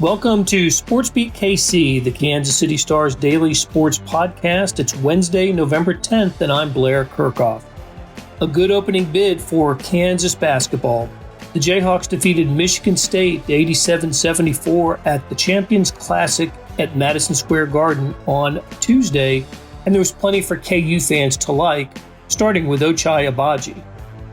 Welcome to SportsBeat KC, the Kansas City Star's daily sports podcast. It's Wednesday, November 10th, and I'm Blair Kirchhoff. A good opening bid for Kansas basketball. The Jayhawks defeated Michigan State 87-74 at the Champions Classic at Madison Square Garden on Tuesday, and there was plenty for KU fans to like, starting with Ochai Agbaji.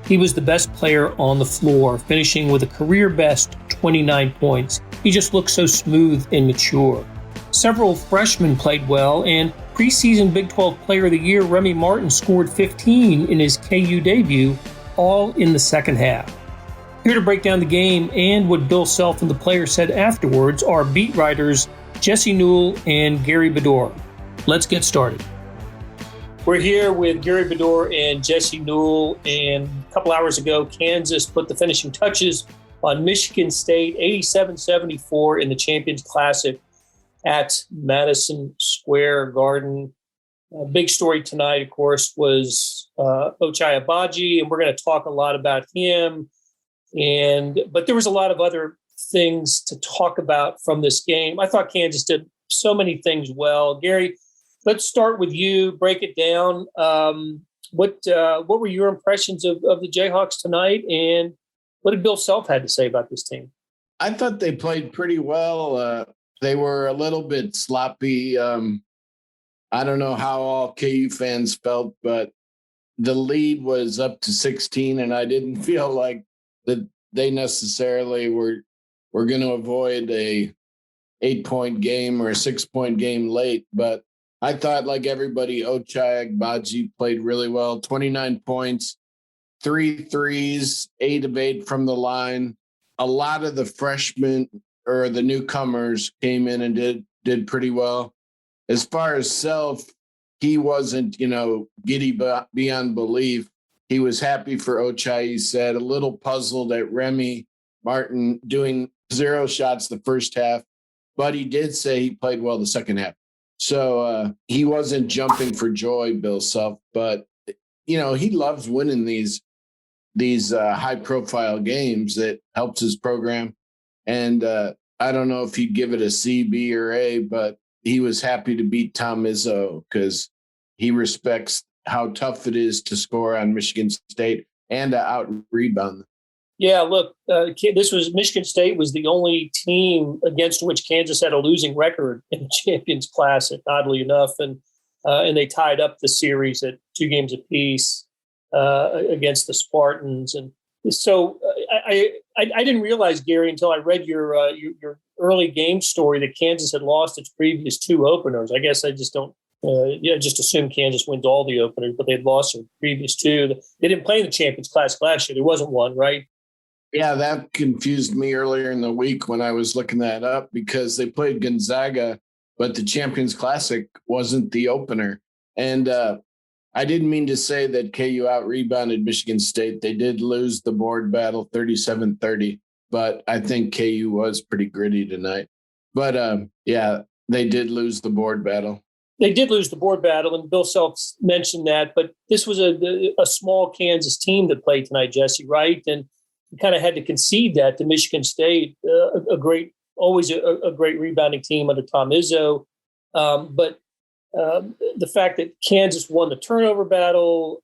He was the best player on the floor, finishing with a career-best 29 points. He just looked so smooth and mature. Several freshmen played well, and preseason Big 12 Player of the Year Remy Martin scored 15 in his KU debut, all in the second half. Here to break down the game and what Bill Self and the players said afterwards are beat writers Jesse Newell and Gary Bedore. Let's get started. We're here with Gary Bedore and Jesse Newell, and a couple hours ago, Kansas put the finishing touches on Michigan State, 87-74 in the Champions Classic at Madison Square Garden. A big story tonight, of course, was Ochai Agbaji, and we're going to talk a lot about him. But there was a lot of other things to talk about from this game. I thought Kansas did so many things well. Gary, let's start with you. Break it down. What were your impressions of the Jayhawks tonight, and what did Bill Self had to say about this team? I thought they played pretty well. They were a little bit sloppy. I don't know how all KU fans felt, but the lead was up to 16, and I didn't feel like that they necessarily were going to avoid a 8-point game or a 6-point game late. But I thought, like everybody, Ochai Agbaji played really well. 29 points, 3 threes, 8 of 8 from the line. A lot of the freshmen or the newcomers came in and did pretty well. As far as Self, he wasn't, giddy beyond belief. He was happy for Ochai, he said, a little puzzled at Remy Martin doing 0 shots the first half, but he did say he played well the second half. So he wasn't jumping for joy, Bill Self, but, he loves winning these high-profile games. That helps his program. And I don't know if he'd give it a C, B, or A, but he was happy to beat Tom Izzo because he respects how tough it is to score on Michigan State and to out-rebound. Yeah, look, Michigan State was the only team against which Kansas had a losing record in the Champions Classic, oddly enough, and they tied up the series at 2 games apiece against the Spartans. And so I didn't realize, Gary, until I read your early game story that Kansas had lost its previous 2 openers. I guess I just don't. Just assume Kansas wins all the openers, but they'd lost their previous 2. They didn't play in the Champions Classic last year. There wasn't one, right? Yeah, that confused me earlier in the week when I was looking that up because they played Gonzaga, but the Champions Classic wasn't the opener. And I didn't mean to say that KU out-rebounded Michigan State. They did lose the board battle 37-30, but I think KU was pretty gritty tonight. But, they did lose the board battle. They did lose the board battle, and Bill Self mentioned that. But this was a small Kansas team that played tonight, Jesse, right? And you kind of had to concede that to Michigan State, always a great rebounding team under Tom Izzo. But the fact that Kansas won the turnover battle,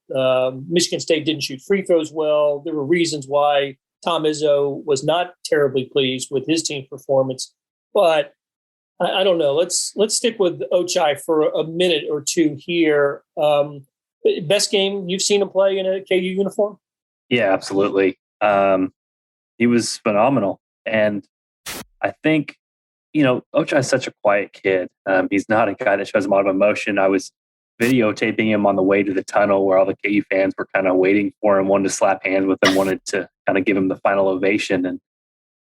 Michigan State didn't shoot free throws well. There were reasons why Tom Izzo was not terribly pleased with his team's performance. But I don't know. Let's stick with Ochai for a minute or two here. Best game you've seen him play in a KU uniform? Yeah, absolutely. He was phenomenal. And I think, Ochai is such a quiet kid. He's not a guy that shows a lot of emotion. I was videotaping him on the way to the tunnel where all the KU fans were kind of waiting for him, wanted to slap hands with him, wanted to kind of give him the final ovation. And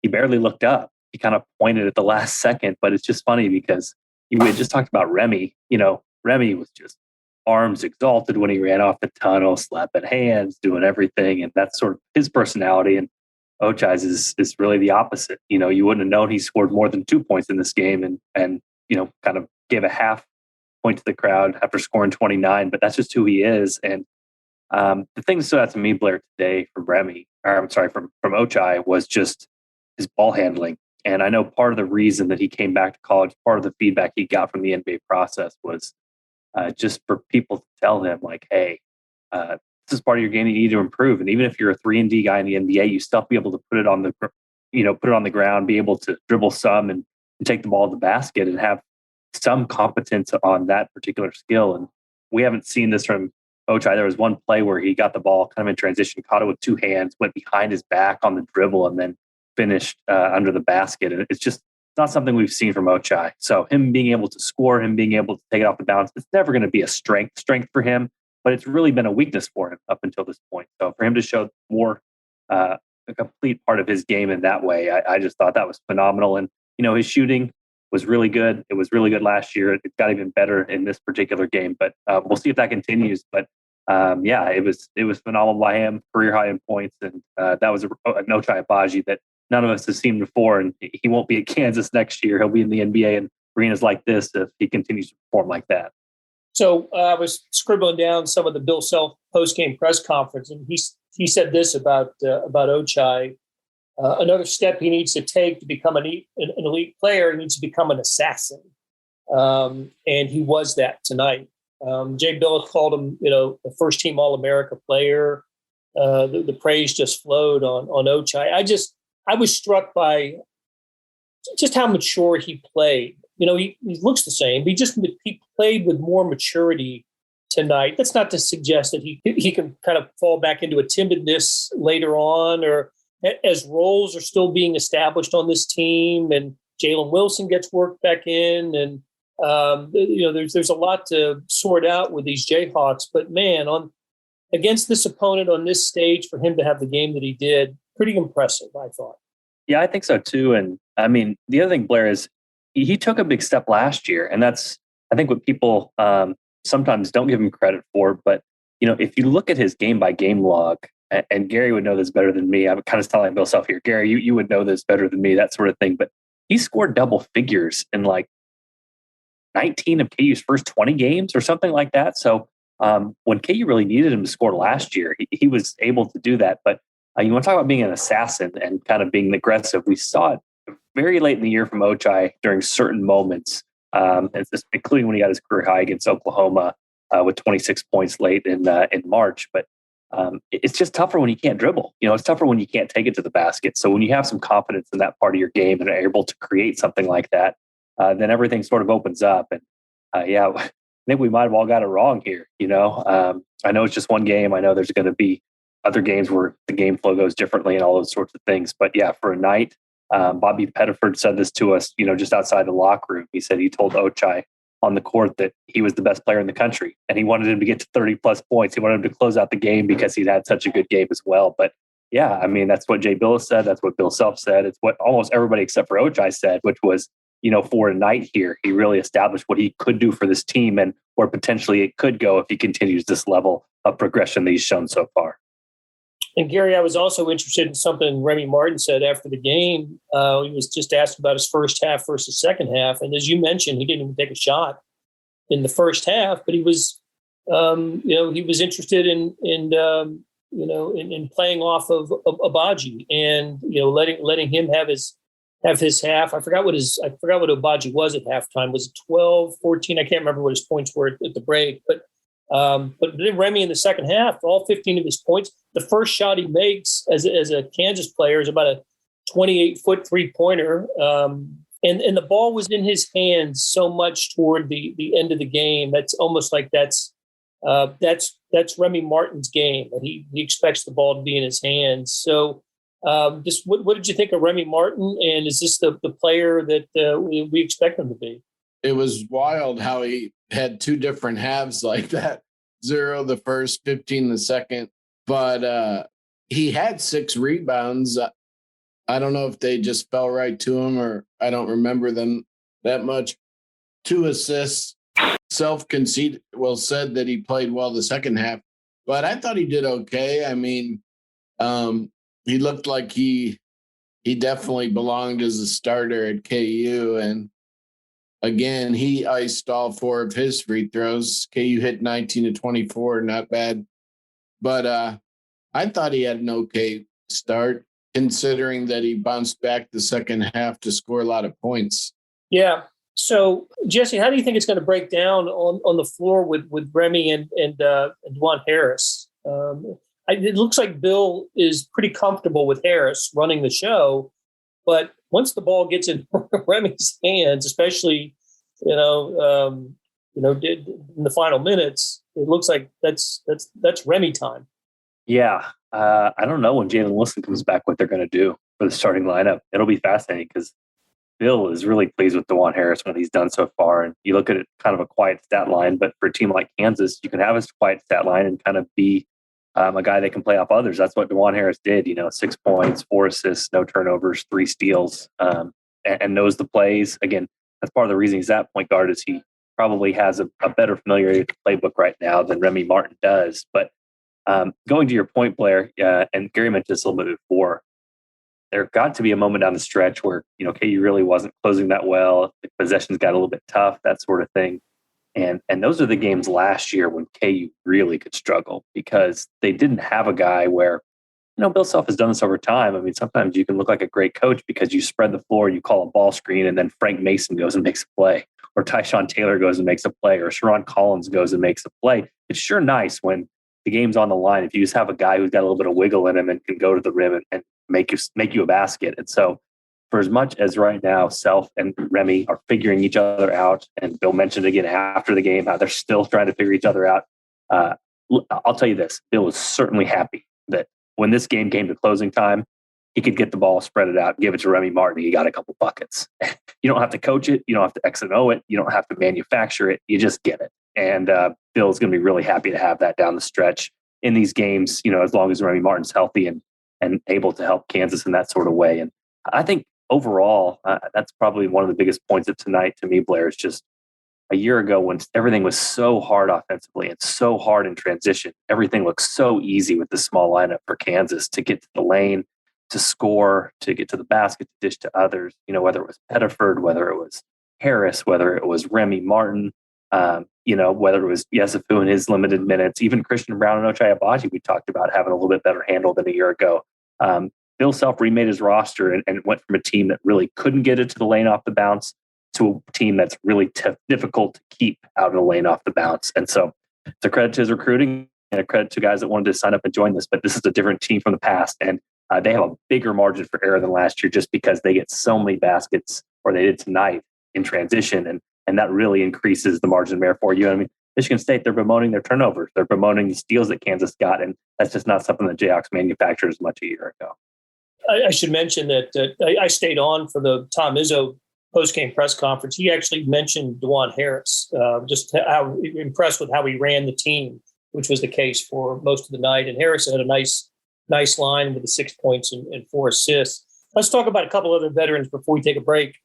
he barely looked up. He kind of pointed at the last second, but it's just funny because we had just talked about Remy. Remy was just arms exalted when he ran off the tunnel, slapping hands, doing everything. And that's sort of his personality. And Ochai's is really the opposite. You wouldn't have known he scored more than 2 points in this game and kind of gave a half point to the crowd after scoring 29, but that's just who he is. And the thing that stood out to me, Blair, today from Ochai was just his ball handling. And I know part of the reason that he came back to college, part of the feedback he got from the NBA process was just for people to tell him, like, hey, this is part of your game that you need to improve. And even if you're a 3-and-D guy in the NBA, you still have to be able to put it on the ground, be able to dribble some and take the ball to the basket and have some competence on that particular skill. And we haven't seen this from Ochai. There was one play where he got the ball kind of in transition, caught it with two hands, went behind his back on the dribble, and then finished under the basket. And it's just not something we've seen from Ochai. So him being able to score, him being able to take it off the bounce, it's never going to be a strength for him, but it's really been a weakness for him up until this point. So for him to show more a complete part of his game in that way, I just thought that was phenomenal. And, his shooting was really good. It was really good last year. It got even better in this particular game, but we'll see if that continues. But it was phenomenal by him, career high in points. And that was an Ochai Agbaji that none of us have seen before. And he won't be at Kansas next year. He'll be in the NBA and arenas like this if he continues to perform like that. So I was scribbling down some of the Bill Self post-game press conference, and he said this about Ochai. Another step he needs to take to become an elite player, he needs to become an assassin. And he was that tonight. Jay Bill called him, the first-team All-America player. The praise just flowed on Ochai. I was struck by just how mature he played. He looks the same. He played with more maturity tonight. That's not to suggest that he can kind of fall back into a timidness later on, or as roles are still being established on this team, and Jalen Wilson gets worked back in, and there's a lot to sort out with these Jayhawks. But man, against this opponent on this stage, for him to have the game that he did, pretty impressive, I thought. Yeah, I think so too. And I mean, the other thing, Blair, is he took a big step last year, and that's, I think, what people sometimes don't give him credit for. But if you look at his game by game log, and Gary would know this better than me. I'm kind of telling myself here, Gary, you would know this better than me, that sort of thing. But he scored double figures in like 19 of KU's first 20 games or something like that. So when KU really needed him to score last year, he was able to do that. But you want to talk about being an assassin and kind of being aggressive. We saw it very late in the year from Ochai during certain moments, including when he got his career high against Oklahoma with 26 points late in March. But it's just tougher when you can't dribble. It's tougher when you can't take it to the basket. So when you have some confidence in that part of your game and are able to create something like that, then everything sort of opens up. And I think we might have all got it wrong here. I know it's just one game. I know there's going to be other games where the game flow goes differently and all those sorts of things. But yeah, for a night, Bobby Pettiford said this to us, just outside the locker room. He said he told Ochai on the court that he was the best player in the country, and he wanted him to get to 30 plus points. He wanted him to close out the game because he'd had such a good game as well. But yeah, I mean, that's what Jay Billis said. That's what Bill Self said. It's what almost everybody except for Ochai said, which was, for a night here, he really established what he could do for this team and where potentially it could go if he continues this level of progression that he's shown so far. And Gary, I was also interested in something Remy Martin said after the game. He was just asked about his first half versus second half. And as you mentioned, he didn't even take a shot in the first half, but he was, he was interested in playing off of Agbaji and, letting him have his half. I forgot what Agbaji was at halftime. Was it 12, 14? I can't remember what his points were at the break, but then Remy in the second half, all 15 of his points, the first shot he makes as a Kansas player is about a 28-foot three-pointer. And the ball was in his hands so much toward the end of the game. That's almost like that's Remy Martin's game. And he expects the ball to be in his hands. So just what did you think of Remy Martin? And is this the player that we expect him to be? It was wild how he had two different halves like that. 0 the first, 15 the second. But he had 6 rebounds. I don't know if they just fell right to him, or I don't remember them that much. 2 assists. Self-conceded, said that he played well the second half. But I thought he did okay. I mean, he looked like he definitely belonged as a starter at KU. And again, he iced all 4 of his free throws. KU hit 19 to 24, not bad. But I thought he had an okay start. considering that he bounced back the second half to score a lot of points. Yeah. So, Jesse, how do you think it's going to break down on the floor with Remy and Dwan Harris? It looks like Bill is pretty comfortable with Harris running the show, but once the ball gets in Remy's hands, especially in the final minutes, it looks like that's Remy time. Yeah, I don't know when Jalen Wilson comes back what they're going to do for the starting lineup. It'll be fascinating because Bill is really pleased with DeJuan Harris, what he's done so far. And you look at it, kind of a quiet stat line, but for a team like Kansas, you can have a quiet stat line and kind of be a guy that can play off others. That's what DeJuan Harris did. 6 points, 4 assists, no turnovers, 3 steals, and knows the plays. Again, that's part of the reason he's that point guard is he probably has a better familiarity with the playbook right now than Remy Martin does. But going to your point, Blair, and Gary mentioned this a little bit before, there got to be a moment down the stretch where, KU really wasn't closing that well. The possessions got a little bit tough, that sort of thing. And those are the games last year when KU really could struggle because they didn't have a guy where, Bill Self has done this over time. I mean, sometimes you can look like a great coach because you spread the floor, you call a ball screen, and then Frank Mason goes and makes a play, or Tyshawn Taylor goes and makes a play, or Sharon Collins goes and makes a play. It's sure nice when the game's on the line if you just have a guy who's got a little bit of wiggle in him and can go to the rim and make you a basket. And so for as much as right now Self and Remy are figuring each other out, and Bill mentioned again after the game how they're still trying to figure each other out, I'll tell you this, Bill was certainly happy that when this game came to closing time, he could get the ball, spread it out, give it to Remy Martin. He got a couple buckets. You don't have to coach it. You don't have to X and O it. You don't have to manufacture it. You just get it. And Bill's going to be really happy to have that down the stretch in these games, as long as Remy Martin's healthy and able to help Kansas in that sort of way. And I think overall, that's probably one of the biggest points of tonight to me, Blair, is just a year ago when everything was so hard offensively and so hard in transition, everything looked so easy with the small lineup for Kansas to get to the lane, to score, to get to the basket, to dish to others, whether it was Bedford, whether it was Harris, whether it was Remy Martin, whether it was Yesufu in his limited minutes, even Christian Brown and Ochai Agbaji, we talked about having a little bit better handle than a year ago. Bill Self remade his roster and went from a team that really couldn't get it to the lane off the bounce to a team that's really difficult to keep out of the lane off the bounce. And so it's a credit to his recruiting and a credit to guys that wanted to sign up and join this. But this is a different team from the past, and they have a bigger margin for error than last year just because they get so many baskets, or they did tonight, in transition. And that really increases the margin of error for you. I mean, Michigan State, they're bemoaning their turnovers. They're bemoaning the steals that Kansas got. And that's just not something that Jayhawks manufactured as much a year ago. I should mention that I stayed on for the Tom Izzo post-game press conference. He actually mentioned DeJuan Harris, just how impressed with how he ran the team, which was the case for most of the night. And Harris had a nice line with the 6 points and 4 assists. Let's talk about a couple other veterans before we take a break.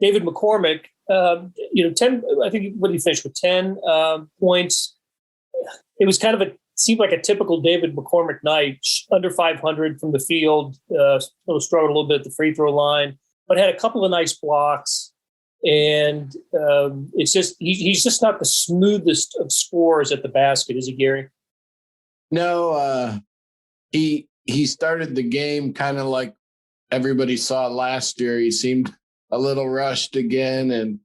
David McCormick, 10, I think, what did he finish with, 10 points? It was kind of seemed like a typical David McCormick night, under 500 from the field, struggled a little bit at the free throw line, but had a couple of nice blocks. And it's just, he's just not the smoothest of scorers at the basket, is he, Gary? No, he started the game kind of like everybody saw last year. He seemed a little rushed again. And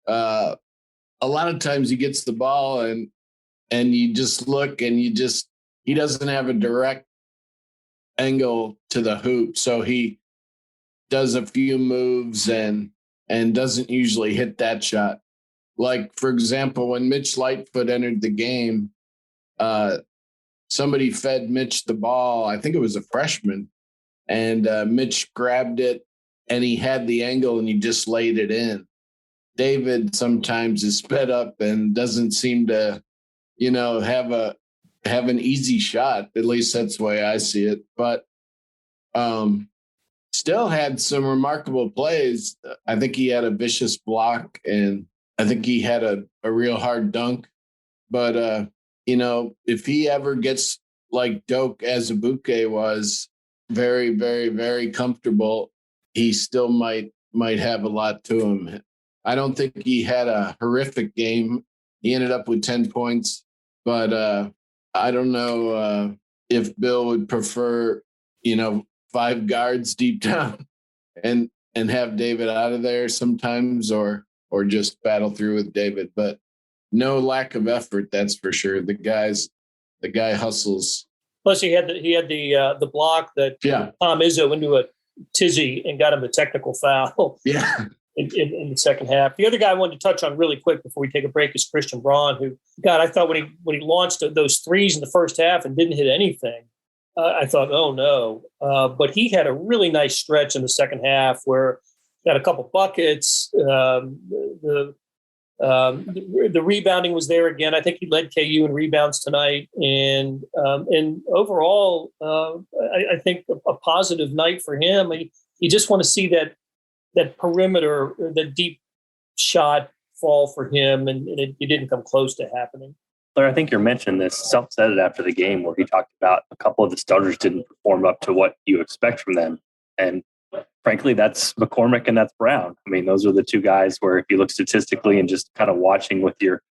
a lot of times he gets the ball and you just look and he doesn't have a direct angle to the hoop. So he does a few moves and doesn't usually hit that shot. Like, for example, when Mitch Lightfoot entered the game, somebody fed Mitch the ball. I think it was a freshman. And Mitch grabbed it and he had the angle and he just laid it in. David sometimes is sped up and doesn't seem to, have an easy shot. At least that's the way I see it. But still had some remarkable plays. I think he had a vicious block and I think he had a real hard dunk. But, if he ever gets like Doak Azubuike was, very, very, very comfortable, he still might have a lot to him. I don't think he had a horrific game. He ended up with 10 points, but I don't know if Bill would prefer, 5 guards deep down and have David out of there sometimes, or just battle through with David. But no lack of effort, that's for sure. The guy hustles. Plus, he had the block that Tom Izzo into a tizzy and got him a technical foul. Yeah. In the second half. The other guy I wanted to touch on really quick before we take a break is Christian Braun, who, God, I thought when he launched those threes in the first half and didn't hit anything, I thought, oh no. But he had a really nice stretch in the second half where he got a couple buckets. The rebounding was there again. I think he led KU in rebounds tonight, and overall, I think a positive night for him. You just want to see that perimeter, that deep shot fall for him, and it didn't come close to happening. Blair, I think you're mentioning this. Self said it after the game where he talked about a couple of the starters didn't perform up to what you expect from them. And frankly, that's McCormick and that's Brown. I mean, those are the two guys where if you look statistically and just kind of watching with your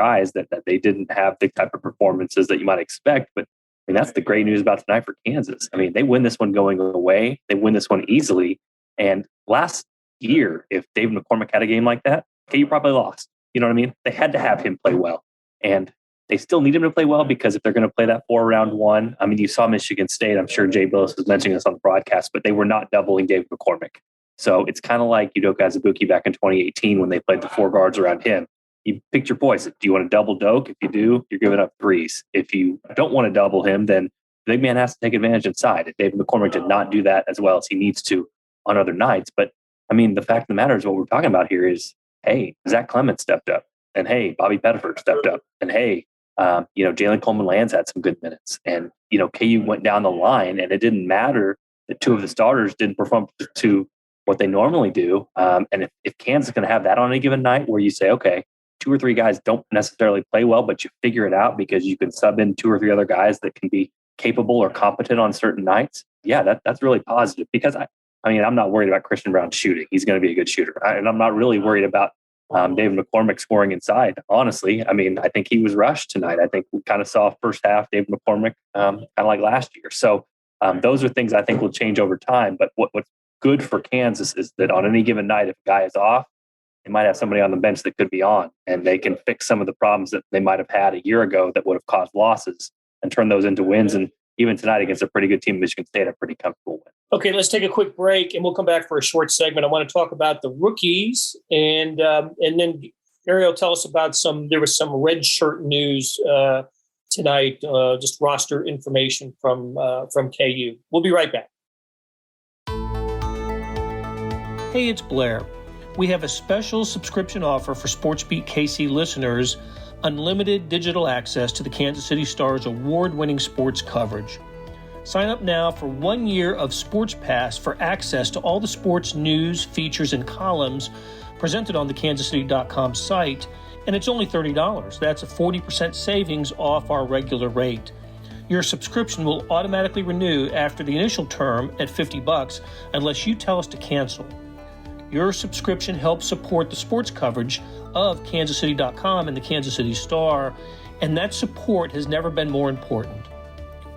eyes that they didn't have the type of performances that you might expect. But I mean, that's the great news about tonight for Kansas. I mean, they win this one going away. They win this one easily. And last year, if David McCormick had a game like that, KU probably lost. You know what I mean? They had to have him play well. And they still need him to play well because if they're going to play that 4-round one, I mean, you saw Michigan State. I'm sure Jay Billis was mentioning this on the broadcast, but they were not doubling David McCormick. So it's kind of like Udoka Azubuike back in 2018 when they played the 4 guards around him. You picked your poison. Do you want to double Doak? If you do, you're giving up threes. If you don't want to double him, then the big man has to take advantage inside. And David McCormick did not do that as well as he needs to on other nights. But I mean, the fact of the matter is what we're talking about here is, hey, Zach Clemens stepped up, and hey, Bobby Pettiford stepped up, and hey, Jalen Coleman-Lands had some good minutes, and KU went down the line, and it didn't matter that 2 of the starters didn't perform to what they normally do. And if Kansas is going to have that on any given night, where you say, okay, 2 or 3 guys don't necessarily play well, but you figure it out because you can sub in 2 or 3 other guys that can be capable or competent on certain nights. Yeah, that's really positive because I'm not worried about Christian Brown shooting. He's going to be a good shooter. And I'm not really worried about David McCormick scoring inside. Honestly, I mean, I think he was rushed tonight. I think we kind of saw first half David McCormick kind of like last year. So those are things I think will change over time. But what's good for Kansas is that on any given night, if a guy is off, they might have somebody on the bench that could be on, and they can fix some of the problems that they might have had a year ago that would have caused losses and turn those into wins. And even tonight against a pretty good team, Michigan State, a pretty comfortable win. Okay, let's take a quick break, and we'll come back for a short segment. I want to talk about the rookies, and then Gary will tell us about there was some red shirt news tonight, just roster information from KU. We'll be right back. Hey, it's Blair. We have a special subscription offer for SportsBeat KC listeners, unlimited digital access to the Kansas City Star's award-winning sports coverage. Sign up now for 1 year of Sports Pass for access to all the sports news, features, and columns presented on the kansascity.com site, and it's only $30. That's a 40% savings off our regular rate. Your subscription will automatically renew after the initial term at $50 unless you tell us to cancel. Your subscription helps support the sports coverage of kansascity.com and the Kansas City Star, and that support has never been more important.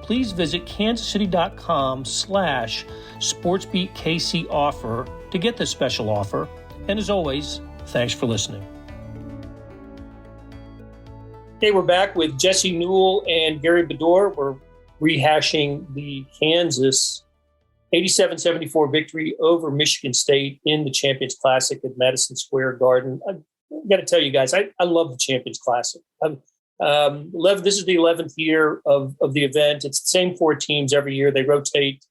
Please visit kansascity.com/SportsBeatKC offer to get this special offer. And as always, thanks for listening. Okay, we're back with Jesse Newell and Gary Bedore. We're rehashing the Kansas 87-74 victory over Michigan State in the Champions Classic at Madison Square Garden. I got to tell you guys, I love the Champions Classic. This is the 11th year of the event. It's the same 4 teams every year. They rotate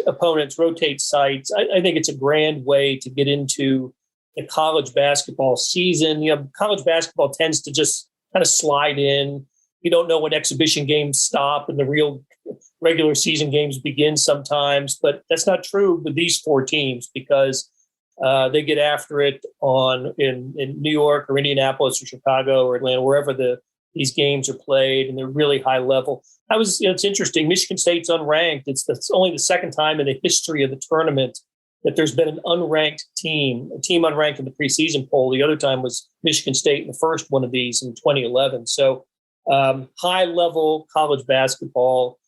opponents, rotate sites. I think it's a grand way to get into the college basketball season. College basketball tends to just kind of slide in. You don't know when exhibition games stop and the real regular season games begin sometimes, but that's not true with these 4 teams because they get after it in New York or Indianapolis or Chicago or Atlanta, wherever these games are played, and they're really high level. It's interesting. Michigan State's unranked. It's only the second time in the history of the tournament that there's been an unranked team, a team unranked in the preseason poll. The other time was Michigan State in the first one of these in 2011. So high level college basketball.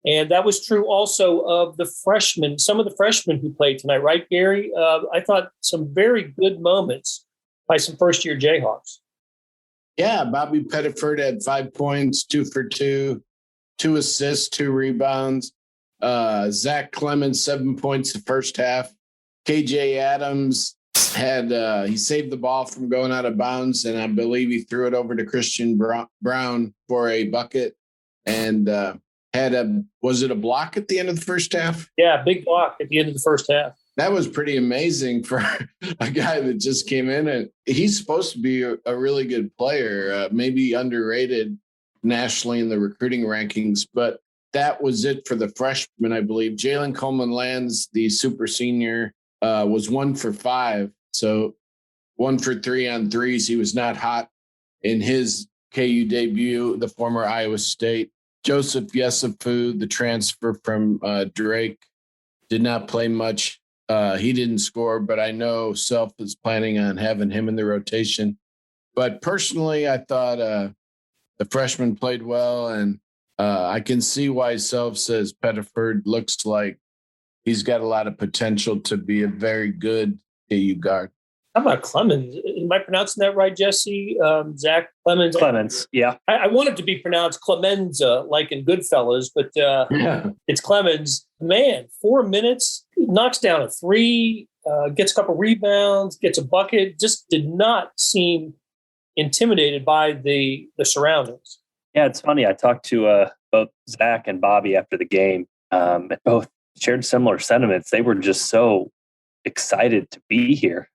And that was true also of the freshmen, some of the freshmen who played tonight, right, Gary? I thought some very good moments by some first-year Jayhawks. Yeah, Bobby Pettiford had 5 points, 2 for 2, 2 assists, 2 rebounds. Zach Clemens, 7 points the first half. KJ Adams had he saved the ball from going out of bounds, and I believe he threw it over to Christian Brown for a bucket. And was it a block at the end of the first half? Yeah, big block at the end of the first half. That was pretty amazing for a guy that just came in, and he's supposed to be a really good player, maybe underrated nationally in the recruiting rankings, but that was it for the freshman, I believe. Jalen Coleman-Lands, the super senior, was 1 for 5. So 1 for 3 on threes. He was not hot in his KU debut, the former Iowa State. Joseph Yesufu, the transfer from Drake, did not play much. He didn't score, but I know Self is planning on having him in the rotation. But personally, I thought the freshman played well, and I can see why Self says Pettiford looks like he's got a lot of potential to be a very good KU guard. How about Clemens? Am I pronouncing that right, Jesse? Zach Clemens? Clemens, yeah. I want it to be pronounced Clemenza, like in Goodfellas, but It's Clemens. Man, 4 minutes, knocks down a 3, gets a couple rebounds, gets a bucket, just did not seem intimidated by the surroundings. Yeah, it's funny. I talked to both Zach and Bobby after the game, and both shared similar sentiments. They were just so excited to be here.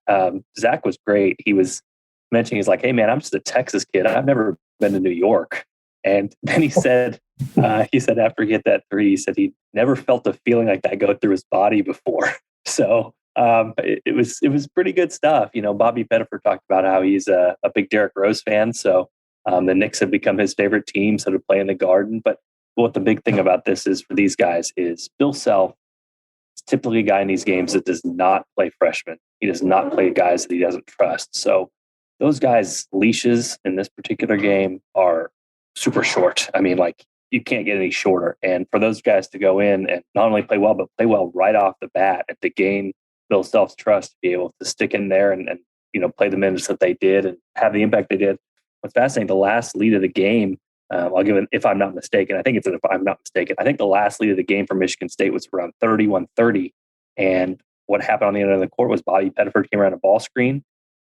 Zach was great. He was mentioning, he's like, hey man, I'm just a Texas kid. I've never been to New York. And then he said after he hit that 3, he said he never felt a feeling like that go through his body before. So it was pretty good stuff. You know, Bobby Pettiford talked about how he's a big Derrick Rose fan. So the Knicks have become his favorite team, so to play in the Garden. But what the big thing about this is for these guys is Bill Self is typically a guy in these games that does not play freshmen. He does not play guys that he doesn't trust. So those guys' leashes in this particular game are super short. I mean, like, you can't get any shorter. And for those guys to go in and not only play well, but play well right off the bat and to gain Bill Self's trust to be able to stick in there and you know, play the minutes that they did and have the impact they did. What's fascinating, the last lead of the game, I'll give it, if I'm not mistaken, I think it's if I'm not mistaken, I think the last lead of the game for Michigan State was around 31-30. And what happened on the end of the court was Bobby Pettiford came around a ball screen.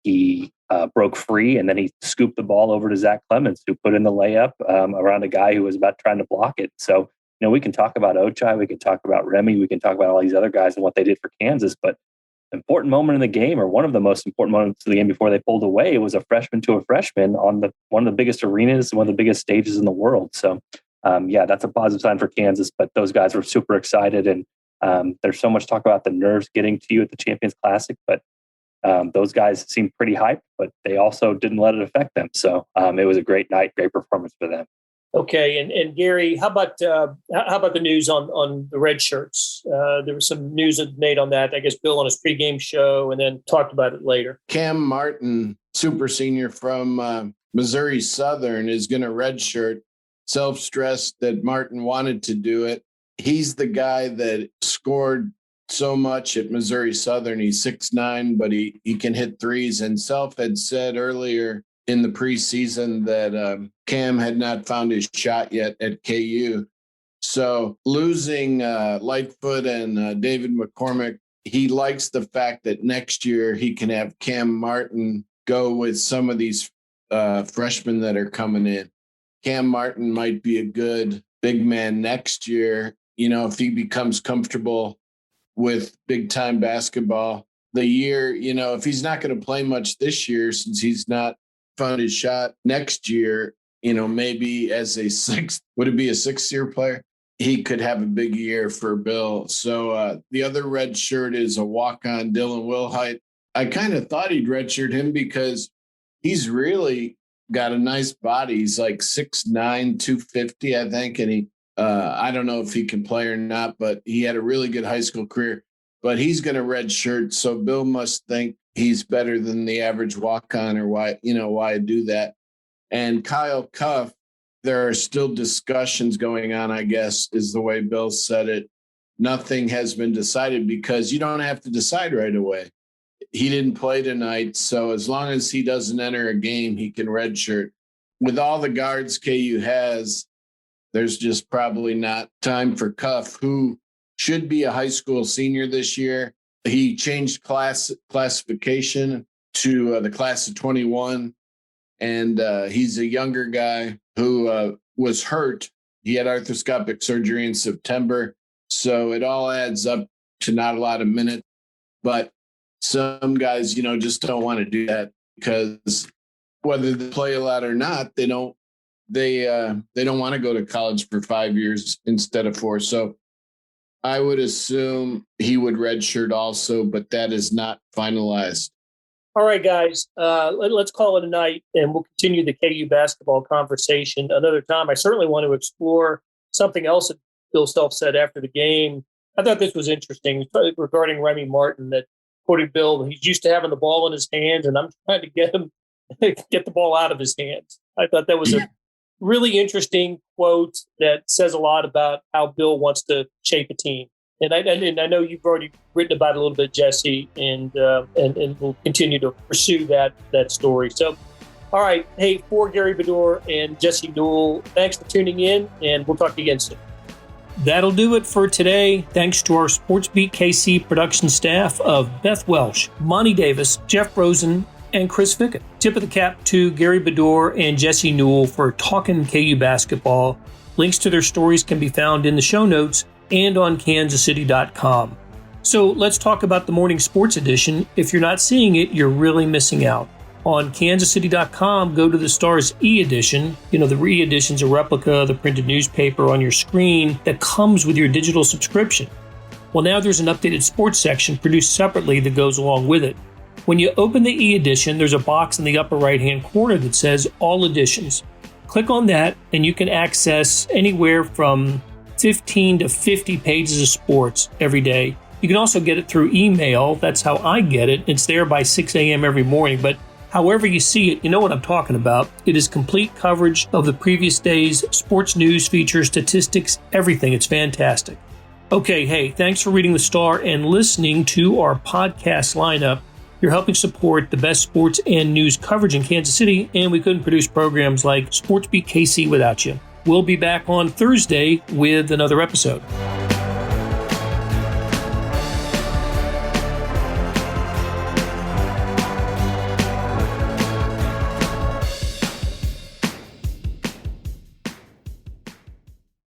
He broke free, and then he scooped the ball over to Zach Clemens, who put in the layup around a guy who was about trying to block it. So, you know, we can talk about Ochai, we can talk about Remy, we can talk about all these other guys and what they did for Kansas, but important moment in the game, or one of the most important moments of the game before they pulled away, it was a freshman to a freshman on one of the biggest arenas, one of the biggest stages in the world. So, that's a positive sign for Kansas, but those guys were super excited, and there's so much talk about the nerves getting to you at the Champions Classic, but those guys seemed pretty hyped, but they also didn't let it affect them. So it was a great night, great performance for them. Okay, and Gary, how about the news on the red shirts? There was some news made on that. I guess Bill on his pregame show, and then talked about it later. Cam Martin, super senior from Missouri Southern, is going to redshirt. Self-stressed that Martin wanted to do it. He's the guy that scored so much at Missouri Southern. He's 6'9", but he can hit threes. And Self had said earlier in the preseason that Cam had not found his shot yet at KU. So losing Lightfoot and David McCormick, he likes the fact that next year he can have Cam Martin go with some of these freshmen that are coming in. Cam Martin might be a good big man next year, you know, if he becomes comfortable with big-time basketball. The year, you know, if he's not going to play much this year since he's not found his shot next year, you know, maybe as a sixth-year player? He could have a big year for Bill. So the other red shirt is a walk-on, Dylan Wilhite. I kind of thought he'd redshirt him because he's really got a nice body. He's like 6'9", 250, I think, and he I don't know if he can play or not, but he had a really good high school career. But he's going to redshirt, so Bill must think he's better than the average walk-on, or why do that. And Kyle Cuff, there are still discussions going on, I guess, is the way Bill said it. Nothing has been decided because you don't have to decide right away. He didn't play tonight, so as long as he doesn't enter a game, he can redshirt. With all the guards KU has, there's just probably not time for Cuff, who should be a high school senior this year. He changed classification to the class of 21, and he's a younger guy who was hurt. He had arthroscopic surgery in September, so it all adds up to not a lot of minutes. But some guys, just don't want to do that because whether they play a lot or not, they don't want to go to college for 5 years instead of 4. So I would assume he would redshirt also, but that is not finalized. All right, guys, let's call it a night, and we'll continue the KU basketball conversation another time. I certainly want to explore something else that Bill Self said after the game. I thought this was interesting regarding Remy Martin, that quoted Bill, he's used to having the ball in his hands, and I'm trying to get him get the ball out of his hands. I thought that was a really interesting quote that says a lot about how Bill wants to shape a team. And I know you've already written about it a little bit, Jesse, and we'll continue to pursue that story. So, all right. Hey, for Gary Bedore and Jesse Newell, thanks for tuning in, and we'll talk to you again soon. That'll do it for today. Thanks to our SportsBeat KC production staff of Beth Welsh, Monty Davis, Jeff Rosen, and Chris Fickett. Tip of the cap to Gary Bedore and Jesse Newell for talking KU basketball. Links to their stories can be found in the show notes and on kansascity.com. So let's talk about the morning sports edition. If you're not seeing it, you're really missing out. On kansascity.com, go to the Stars e-edition. The e-edition's a replica of the printed newspaper on your screen that comes with your digital subscription. Well, now there's an updated sports section produced separately that goes along with it. When you open the e-edition, there's a box in the upper right-hand corner that says All Editions. Click on that, and you can access anywhere from 15 to 50 pages of sports every day. You can also get it through email. That's how I get it. It's there by 6 a.m. every morning, but however you see it, you know what I'm talking about. It is complete coverage of the previous day's sports news, features, statistics, everything. It's fantastic. Okay, hey, thanks for reading the Star and listening to our podcast lineup. You're helping support the best sports and news coverage in Kansas City, and we couldn't produce programs like SportsBeat KC without you. We'll be back on Thursday with another episode.